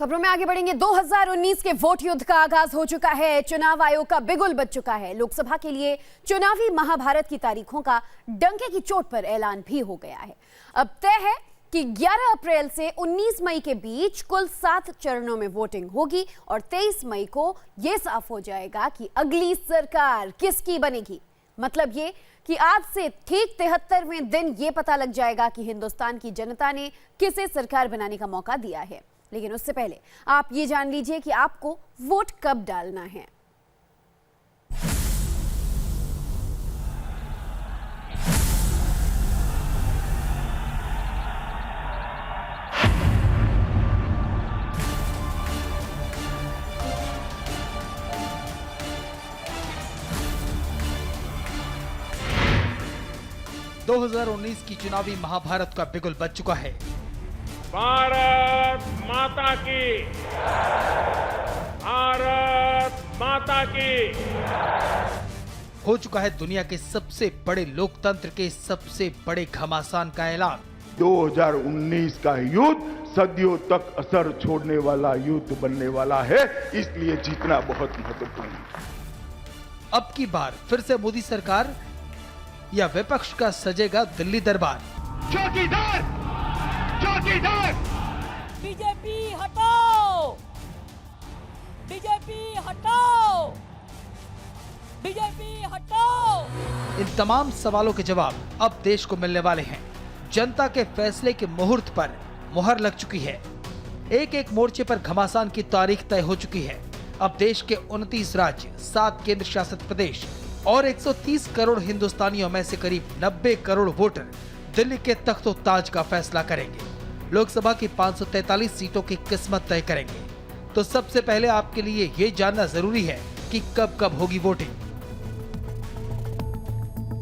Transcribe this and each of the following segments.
खबरों में आगे बढ़ेंगे। 2019 के वोट युद्ध का आगाज हो चुका है। चुनाव आयोग का बिगुल बज चुका है। लोकसभा के लिए चुनावी महाभारत की तारीखों का डंके की चोट पर ऐलान भी हो गया है। अब तय है कि 11 अप्रैल से 19 मई के बीच कुल 7 चरणों में वोटिंग होगी और 23 मई को यह साफ हो जाएगा कि अगली सरकार किसकी बनेगी। मतलब ये कि आज से ठीक 73वें दिन ये पता लग जाएगा कि हिंदुस्तान की जनता ने किसे सरकार बनाने का मौका दिया है। लेकिन उससे पहले आप ये जान लीजिए कि आपको वोट कब डालना है। दो 2019 की चुनावी महाभारत का बिगुल बज चुका है। भारत माता की, भारत माता की। हो चुका है दुनिया के सबसे बड़े लोकतंत्र के सबसे बड़े घमासान का ऐलान। 2019 का युद्ध सदियों तक असर छोड़ने वाला युद्ध बनने वाला है, इसलिए जीतना बहुत महत्वपूर्ण है। अब की बार फिर से मोदी सरकार या विपक्ष का सजेगा दिल्ली दरबार। चौकीदार, चौकीदार, बीजेपी हटाओ, बीजेपी हटाओ, बीजेपी हटाओ। इन तमाम सवालों के जवाब अब देश को मिलने वाले हैं। जनता के फैसले के मुहूर्त पर मुहर लग चुकी है। एक एक मोर्चे पर घमासान की तारीख तय हो चुकी है। अब देश के 29 राज्य, 7 केंद्र शासित प्रदेश और 130 करोड़ हिंदुस्तानियों में से करीब 90 करोड़ वोटर दिल्ली के तख्तो ताज का फैसला करेंगे। लोकसभा की 543 सीटों की किस्मत तय करेंगे। तो सबसे पहले आपके लिए ये जानना जरूरी है कि कब कब होगी वोटिंग।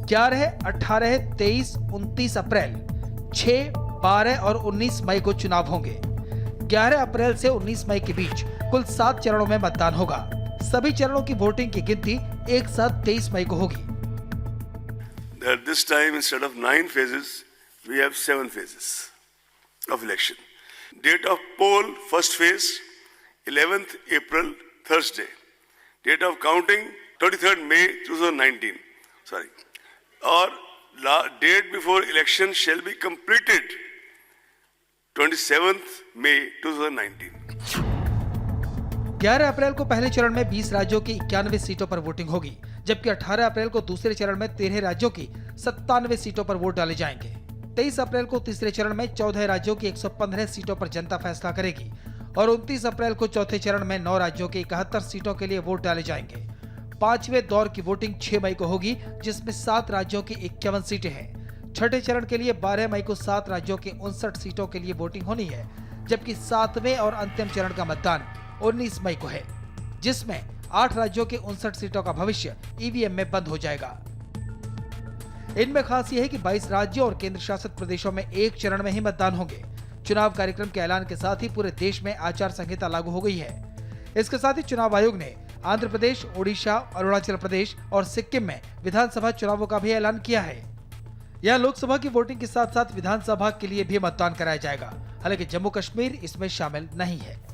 11, 18, 23, 29 अप्रैल, 6, 12 और 19 मई को चुनाव होंगे। 11 अप्रैल से 19 मई के बीच कुल 7 चरणों में मतदान होगा। सभी चरणों की वोटिंग की गिनती एक साथ 23 मई को होगी। This time instead of 9 phases, we have 7 phases of election. Date of poll, first phase, 11th April, Thursday. Date of counting, 23rd May 2019. Sorry. Or date before election shall be completed, 27th May 2019. 11 अप्रैल को पहले चरण में 20 राज्यों की 91 सीटों पर voting होगी, जबकि 18 अप्रैल को दूसरे चरण में 13 राज्यों की 97 सीटों पर वोट डाले जाएंगे। 23 अप्रैल को तीसरे चरण में 14 राज्यों की 115 सीटों पर जनता फैसला करेगी और 29 अप्रैल को चौथे चरण में 9 राज्यों की 71 सीटों के लिए वोट डाले जाएंगे। 5वें दौर की वोटिंग 6 मई को होगी, जिसमें 7 राज्यों की 51 सीटें हैं। छठे चरण के लिए 12 मई को 7 राज्यों की 59 सीटों के लिए वोटिंग होनी है, जबकि 7वें और अंतिम चरण का मतदान 19 मई को है, जिसमें 8 राज्यों के 59 सीटों का भविष्य ईवीएम में बंद हो जाएगा। इनमें खास यह है कि 22 राज्यों और केंद्र शासित प्रदेशों में एक चरण में ही मतदान होंगे। चुनाव कार्यक्रम के ऐलान के साथ ही पूरे देश में आचार संहिता लागू हो गई है। इसके साथ ही चुनाव आयोग ने आंध्र प्रदेश, ओडिशा, अरुणाचल प्रदेश और सिक्किम में विधानसभा चुनावों का भी ऐलान किया है। यहाँ लोकसभा की वोटिंग के साथ साथ विधानसभा के लिए भी मतदान कराया जाएगा। हालांकि जम्मू कश्मीर इसमें शामिल नहीं है।